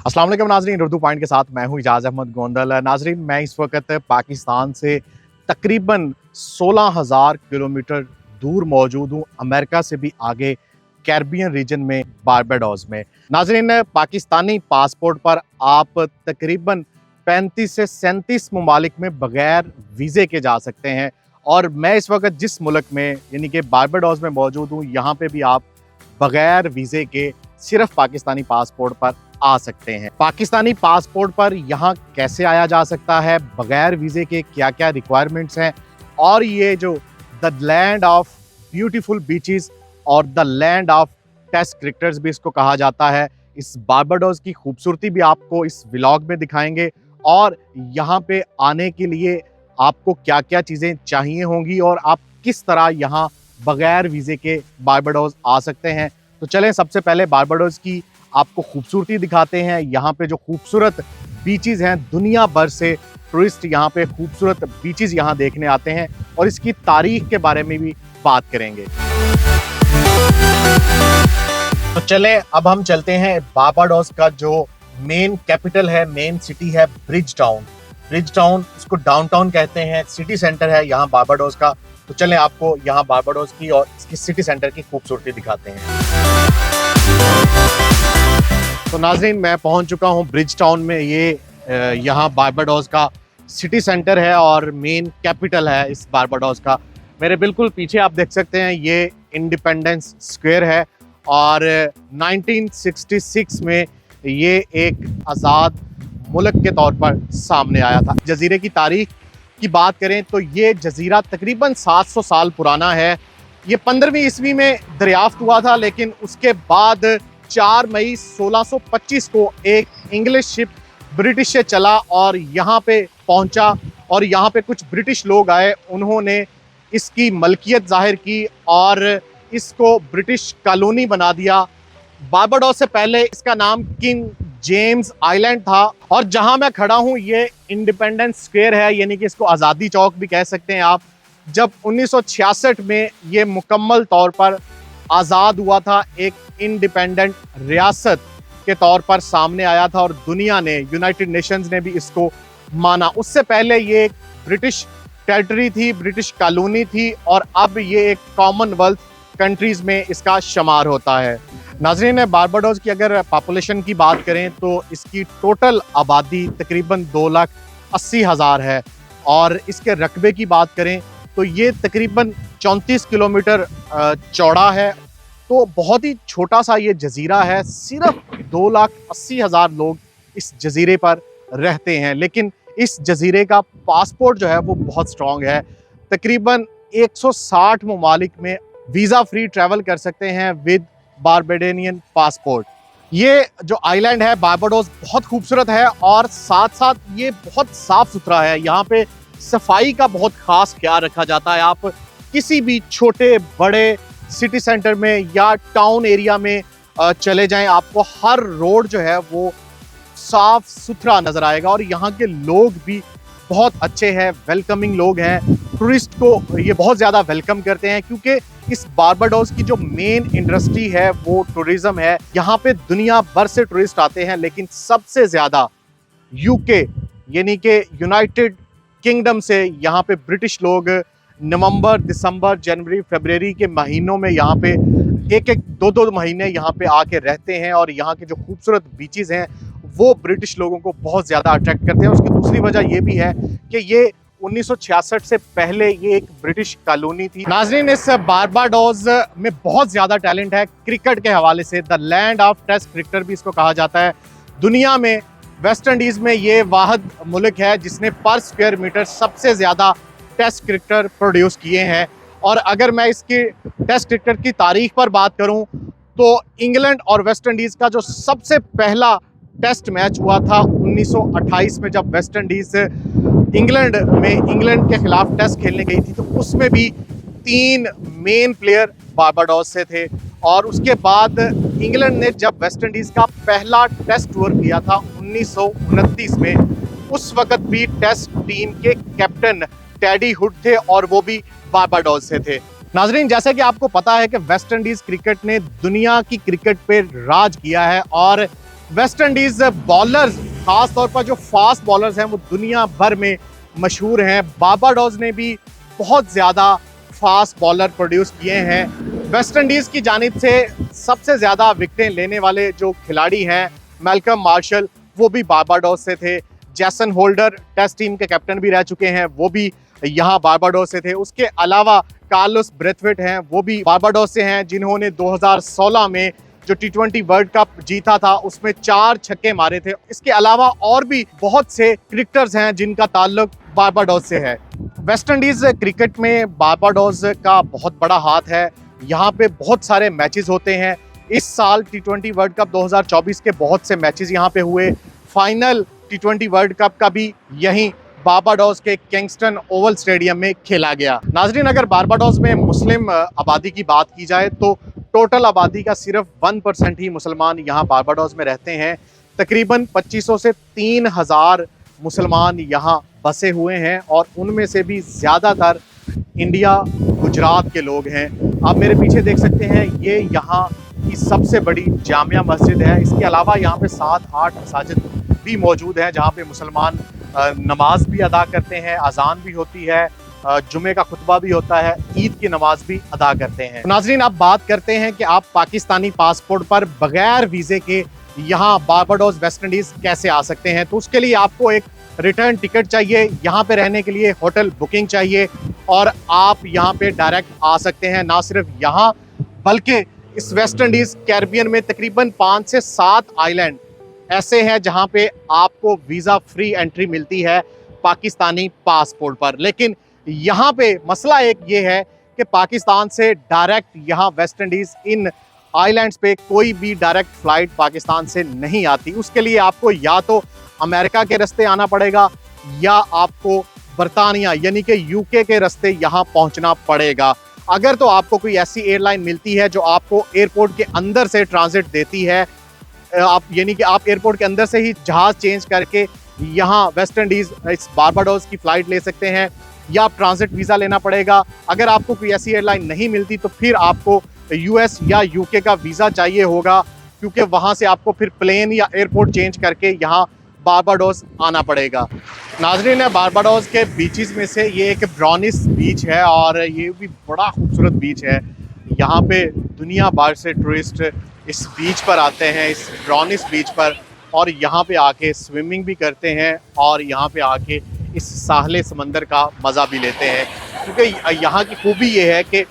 अस्सलाम वालेकुम नाजरीन, उर्दू पॉइंट के साथ मैं हूं इजाज़ अहमद गोंदल। नाजरीन, मैं इस वक्त पाकिस्तान से तकरीबन 16,000 किलोमीटर दूर मौजूद हूं, अमेरिका से भी आगे कैरिबियन रीजन में, बारबाडोस में। नाजरीन, पाकिस्तानी पासपोर्ट पर आप तकरीबन 35 से 37 ममालिक में बगैर वीज़े के जा सकते हैं। और मैं इस वक्त जिस मुल्क में यानी कि बारबाडोस में मौजूद हूँ, यहाँ पे भी आप बगैर वीज़े के सिर्फ पाकिस्तानी पासपोर्ट पर आ सकते हैं। पाकिस्तानी पासपोर्ट पर यहाँ कैसे आया जा सकता है, बगैर वीज़े के क्या क्या रिक्वायरमेंट्स हैं, और ये जो the land of beautiful beaches और the land of test cricketers भी इसको कहा जाता है, इस बारबाडोस की खूबसूरती भी आपको इस व्लॉग में दिखाएंगे। और यहाँ पे आने के लिए आपको क्या क्या चीज़ें चाहिए होंगी और आप किस तरह यहाँ बगैर वीज़े के बारबाडोस आ सकते हैं। तो चलें सबसे पहले बारबाडोस की आपको खूबसूरती दिखाते हैं। यहाँ पे जो खूबसूरत बीचेस हैं, दुनिया भर से टूरिस्ट यहाँ पे खूबसूरत बीचेस यहाँ देखने आते हैं और इसकी तारीख के बारे में भी बात करेंगे। तो चलें अब हम चलते हैं बारबाडोस का जो मेन कैपिटल है, मेन सिटी है ब्रिज टाउन। ब्रिज टाउन, इसको डाउनटाउन कहते हैं, सिटी सेंटर है यहाँ बारबाडोस का। तो चलें आपको यहाँ बारबाडोस की और इसकी सिटी सेंटर की खूबसूरती दिखाते हैं। तो नाज़रीन, मैं पहुंच चुका हूं ब्रिज टाउन में। ये यहाँ बारबाडोस का सिटी सेंटर है और मेन कैपिटल है इस बारबाडोस का। मेरे बिल्कुल पीछे आप देख सकते हैं, ये इंडिपेंडेंस स्क्वायर है और 1966 में ये एक आज़ाद मुल्क के तौर पर सामने आया था। जजीरे की तारीख की बात करें तो ये जजीरा तकरीबन 700 साल पुराना है। ये 15वीं ईस्वी में दरियाफ्त हुआ था, लेकिन उसके बाद 4 मई 1625 को एक इंग्लिश शिप ब्रिटिश से चला और यहाँ पे पहुँचा और यहाँ पे कुछ ब्रिटिश लोग आए। उन्होंने इसकी मलकियत जाहिर की और इसको ब्रिटिश कॉलोनी बना दिया। बारबाडोस से पहले इसका नाम किंग जेम्स आइलैंड था और जहाँ मैं खड़ा हूँ ये इंडिपेंडेंस स्क्वायर है, यानी कि इसको आज़ादी चौक भी कह सकते हैं आप। जब 1966 में ये मुकम्मल तौर पर आज़ाद हुआ था, एक इंडिपेंडेंट रियासत के तौर पर सामने आया था और दुनिया ने, यूनाइटेड नेशंस ने भी इसको माना। उससे पहले ये एक ब्रिटिश टेरिटरी थी, ब्रिटिश कॉलोनी थी और अब ये एक कॉमनवेल्थ कंट्रीज़ में इसका शुमार होता है। नाज़रीन, बारबाडोस की अगर पॉपुलेशन की बात करें तो इसकी टोटल आबादी तकरीबन 2,80,000 है और इसके रकबे की बात करें तो ये तकरीबन 34 किलोमीटर चौड़ा है। तो बहुत ही छोटा सा ये जजीरा है, सिर्फ 2,80,000 लोग इस जजीरे पर रहते हैं, लेकिन इस जजीरे का पासपोर्ट जो है वो बहुत स्ट्रॉन्ग है। तकरीबन 160 ममालिक में वीज़ा फ्री ट्रैवल कर सकते हैं विद बारबाडोनियन पासपोर्ट। ये जो आइलैंड है बारबाडोस बहुत खूबसूरत है और साथ साथ ये बहुत साफ़ सुथरा है। यहाँ पे सफाई का बहुत ख़ास ख्याल रखा जाता है। आप किसी भी छोटे बड़े सिटी सेंटर में या टाउन एरिया में चले जाएं, आपको हर रोड जो है वो साफ सुथरा नज़र आएगा और यहाँ के लोग भी बहुत अच्छे हैं, वेलकमिंग लोग हैं। टूरिस्ट को ये बहुत ज़्यादा वेलकम करते हैं क्योंकि इस बारबाडोस की जो मेन इंडस्ट्री है वो टूरिज़्म है। यहाँ पे दुनिया भर से टूरिस्ट आते हैं, लेकिन सबसे ज़्यादा यूके यानी कि यूनाइटेड किंगडम से यहाँ पे ब्रिटिश लोग नवंबर, दिसंबर, जनवरी, फरवरी के महीनों में यहाँ पे एक दो महीने यहाँ पे आके रहते हैं और यहाँ के जो खूबसूरत बीचेस हैं वो ब्रिटिश लोगों को बहुत ज़्यादा अट्रैक्ट करते हैं। उसकी दूसरी वजह ये भी है कि ये 1966 से पहले ये एक ब्रिटिश कॉलोनी थी। नाज़रीन, इस बारबाडोस में बहुत ज़्यादा टैलेंट है क्रिकेट के हवाले से। The land of test cricketer भी इसको कहा जाता है। दुनिया में वेस्ट इंडीज़ में ये वाहिद मुल्क है जिसने पर स्क्वायर मीटर सबसे ज़्यादा टेस्ट क्रिकेटर प्रोड्यूस किए हैं। और अगर मैं इसके टेस्ट क्रिकेट की तारीख पर बात करूं तो इंग्लैंड और वेस्ट इंडीज़ का जो सबसे पहला टेस्ट मैच हुआ था 1928 में, जब वेस्ट इंडीज़ इंग्लैंड के खिलाफ टेस्ट खेलने गई थी, तो उसमें भी 3 मेन प्लेयर बारबाडोस से थे। और उसके बाद इंग्लैंड ने जब वेस्ट इंडीज़ का पहला टेस्ट टूर किया था 1929 में, उस वक्त भी टेस्ट टीम के कैप्टन टेडी हुड थे और वो भी बारबाडोस से थे। नाजरीन, जैसे कि आपको पता है कि वेस्ट इंडीज क्रिकेट ने दुनिया की क्रिकेट पे राज किया है और वेस्ट इंडीज बॉलर्स, खास तौर पर जो फास्ट बॉलर्स हैं वो दुनिया भर में मशहूर हैं। बारबाडोस ने भी बहुत ज़्यादा फास्ट बॉलर प्रोड्यूस किए हैं। वेस्ट इंडीज़ की जानिब से सबसे ज़्यादा विकेटें लेने वाले जो खिलाड़ी हैं, मैल्कम मार्शल, वो भी बारबाडोस से थे। जैसन होल्डर टेस्ट टीम के कैप्टन भी रह चुके हैं, वो भी यहाँ बारबाडोस से थे। उसके अलावा कार्लोस ब्रेथवेट हैं, वो भी बारबाडोस से हैं, जिन्होंने 2016 में जो T20 वर्ल्ड कप जीता था उसमें 4 छक्के मारे थे। इसके अलावा और भी बहुत से क्रिकेटर्स हैं जिनका ताल्लुक बारबाडोस से है। वेस्ट इंडीज़ क्रिकेट में बारबाडोस का बहुत बड़ा हाथ है। यहाँ पे बहुत सारे मैचेस होते हैं। इस साल T20 वर्ल्ड कप 2024 के बहुत से मैचेस यहाँ पे हुए। फाइनल T20 वर्ल्ड कप का भी यहीं बारबाडोस के किंगस्टन ओवल स्टेडियम में खेला गया। नाजरीन, अगर बारबाडोस में मुस्लिम आबादी की बात की जाए तो टोटल आबादी का सिर्फ 1% ही मुसलमान यहाँ बारबाडोस में रहते हैं। तकरीबन 2500 से 3000 मुसलमान यहाँ बसे हुए हैं और उनमें से भी ज़्यादातर इंडिया, गुजरात के लोग हैं। आप मेरे पीछे देख सकते हैं, ये यहाँ की सबसे बड़ी जामिया मस्जिद है। इसके अलावा यहाँ पे 7-8 मसाजिद भी मौजूद हैं जहाँ पे मुसलमान नमाज भी अदा करते हैं, अजान भी होती है, जुमे का खुतबा भी होता है, ईद की नमाज भी अदा करते हैं। नाजरीन, आप बात करते हैं कि आप पाकिस्तानी पासपोर्ट पर बगैर वीज़े के यहाँ बारबाडोस वेस्ट इंडीज़ कैसे आ सकते हैं। तो उसके लिए आपको एक रिटर्न टिकट चाहिए, यहाँ पे रहने के लिए होटल बुकिंग चाहिए और आप यहाँ पे डायरेक्ट आ सकते हैं। ना सिर्फ यहाँ बल्कि इस वेस्ट इंडीज़ कैरिबियन में तकरीबन 5 से 7 आइलैंड ऐसे हैं जहाँ पे आपको वीज़ा फ्री एंट्री मिलती है पाकिस्तानी पासपोर्ट पर। लेकिन यहाँ पे मसला एक ये है कि पाकिस्तान से डायरेक्ट यहाँ वेस्ट इंडीज़ इन आइलैंड्स पे कोई भी डायरेक्ट फ़्लाइट पाकिस्तान से नहीं आती। उसके लिए आपको या तो अमेरिका के रास्ते आना पड़ेगा या आपको बरतानिया यानी कि यूके के रास्ते यहाँ पहुँचना पड़ेगा। अगर तो आपको कोई ऐसी एयरलाइन मिलती है जो आपको एयरपोर्ट के अंदर से ट्रांजिट देती है, आप यानी कि आप एयरपोर्ट के अंदर से ही जहाज़ चेंज करके यहाँ वेस्ट इंडीज़ इस बारबाडोस की फ़्लाइट ले सकते हैं, या आप ट्रांजिट वीज़ा लेना पड़ेगा। अगर आपको कोई ऐसी एयरलाइन नहीं मिलती तो फिर आपको US या UK का वीज़ा चाहिए होगा, क्योंकि वहाँ से आपको फिर प्लेन या एयरपोर्ट चेंज करके यहाँ बारबाडोस आना पड़ेगा। नाजरीन, बारबाडोस के बीचेस में से ये एक ब्रॉनिस बीच है और ये भी बड़ा खूबसूरत बीच है। यहाँ पे दुनिया भर से टूरिस्ट इस बीच पर आते हैं, इस ब्रॉनिस बीच पर, और यहाँ पे आके स्विमिंग भी करते हैं और यहाँ पे आके इस साहले समंदर का मज़ा भी लेते हैं। क्योंकि यहाँ की खूबी ये है कि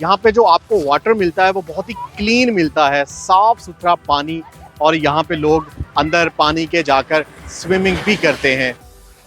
यहाँ पे जो आपको वाटर मिलता है वो बहुत ही क्लीन मिलता है, साफ़ सुथरा पानी, और यहाँ पे लोग अंदर पानी के जाकर स्विमिंग भी करते हैं।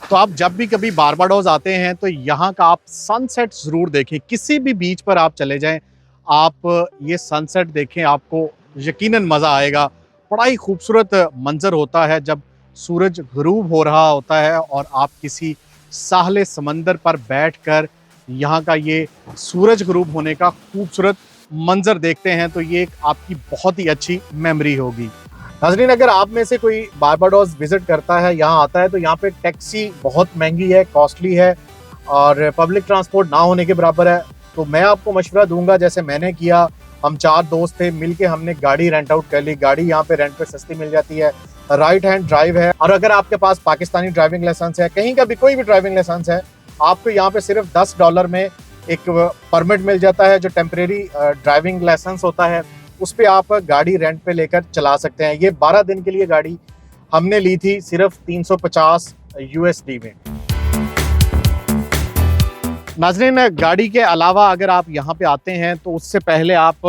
तो आप जब भी कभी बारबाडोस आते हैं तो यहाँ का आप सनसेट ज़रूर देखें। किसी भी बीच पर आप चले जाएं, आप ये सनसेट देखें, आपको यकीनन मज़ा आएगा। बड़ा ही खूबसूरत मंज़र होता है जब सूरज ग़रूब हो रहा होता है और आप किसी साहले समंदर पर बैठकर यहाँ का ये सूरज ग़रूब होने का खूबसूरत मंज़र देखते हैं, तो ये एक आपकी बहुत ही अच्छी मेमोरी होगी। नाज़रीन, अगर आप में से कोई बारबाडोस विज़िट करता है, यहाँ आता है, तो यहाँ पे टैक्सी बहुत महंगी है, कॉस्टली है और पब्लिक ट्रांसपोर्ट ना होने के बराबर है। तो मैं आपको मशवरा दूंगा, जैसे मैंने किया, हम 4 दोस्त थे, मिलके हमने गाड़ी रेंट आउट कर ली। गाड़ी यहाँ पे रेंट पे सस्ती मिल जाती है, राइट हैंड ड्राइव है, और अगर आपके पास पाकिस्तानी ड्राइविंग लाइसेंस है, कहीं का भी कोई भी ड्राइविंग लाइसेंस है, आपको यहाँ पे सिर्फ $10 में एक परमिट मिल जाता है जो टेम्परेरी ड्राइविंग लाइसेंस होता है। उस पर आप गाड़ी रेंट पे लेकर चला सकते हैं। ये 12 दिन के लिए गाड़ी हमने ली थी सिर्फ 350 USD में। नाज़रीन, गाड़ी के अलावा अगर आप यहाँ पे आते हैं तो उससे पहले आप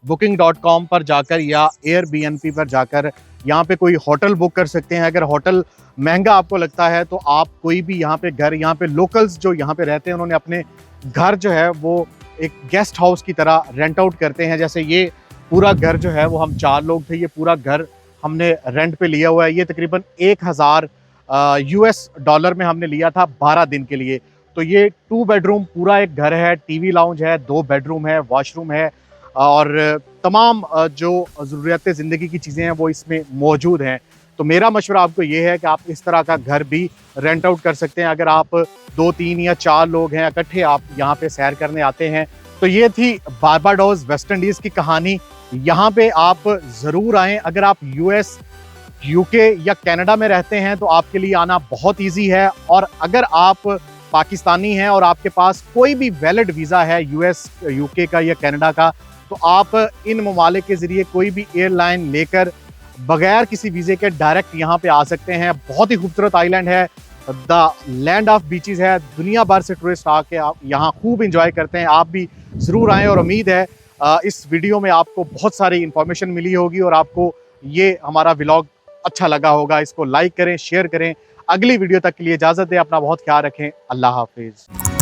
booking.com पर जाकर या Airbnb पर जाकर यहाँ पे कोई होटल बुक कर सकते हैं। अगर होटल महंगा आपको लगता है तो आप कोई भी यहाँ पे घर, यहाँ पे लोकल्स जो यहाँ पे रहते हैं उन्होंने अपने घर जो है वो एक गेस्ट हाउस की तरह रेंट आउट करते हैं। जैसे ये पूरा घर जो है वो हम 4 लोग थे, ये पूरा घर हमने रेंट पे लिया हुआ है। ये तकरीबन $1000 US में हमने लिया था 12 दिन के लिए। तो ये 2 बेडरूम पूरा एक घर है, टीवी लाउंज है, 2 बेडरूम है, वॉशरूम है और तमाम जो ज़रूरियात ज़िंदगी की चीज़ें हैं वो इसमें मौजूद हैं। तो मेरा मशवरा आपको ये है कि आप इस तरह का घर भी रेंट आउट कर सकते हैं। अगर आप 2, 3 या 4 लोग हैं, इकट्ठे आप यहाँ पे सैर करने आते हैं। तो ये थी बारबाडोस वेस्ट इंडीज़ की कहानी। यहाँ पे आप ज़रूर आएँ। अगर आप US, यूके या कनाडा में रहते हैं तो आपके लिए आना बहुत ईजी है। और अगर आप पाकिस्तानी हैं और आपके पास कोई भी वैलिड वीज़ा है यूएस, यूके का या कनाडा का, तो आप इन ममालिक के ज़रिए कोई भी एयरलाइन लेकर बगैर किसी वीज़े के डायरेक्ट यहाँ पे आ सकते हैं। बहुत ही खूबसूरत आइलैंड है, द लैंड ऑफ बीचेस है। दुनिया भर से टूरिस्ट आके आप यहाँ खूब इंजॉय करते हैं। आप भी ज़रूर आएँ और उम्मीद है इस वीडियो में आपको बहुत सारी इंफॉर्मेशन मिली होगी और आपको ये हमारा व्लॉग अच्छा लगा होगा। इसको लाइक करें, शेयर करें। अगली वीडियो तक के लिए इजाज़त दें। अपना बहुत ख्याल रखें। अल्लाह हाफिज़।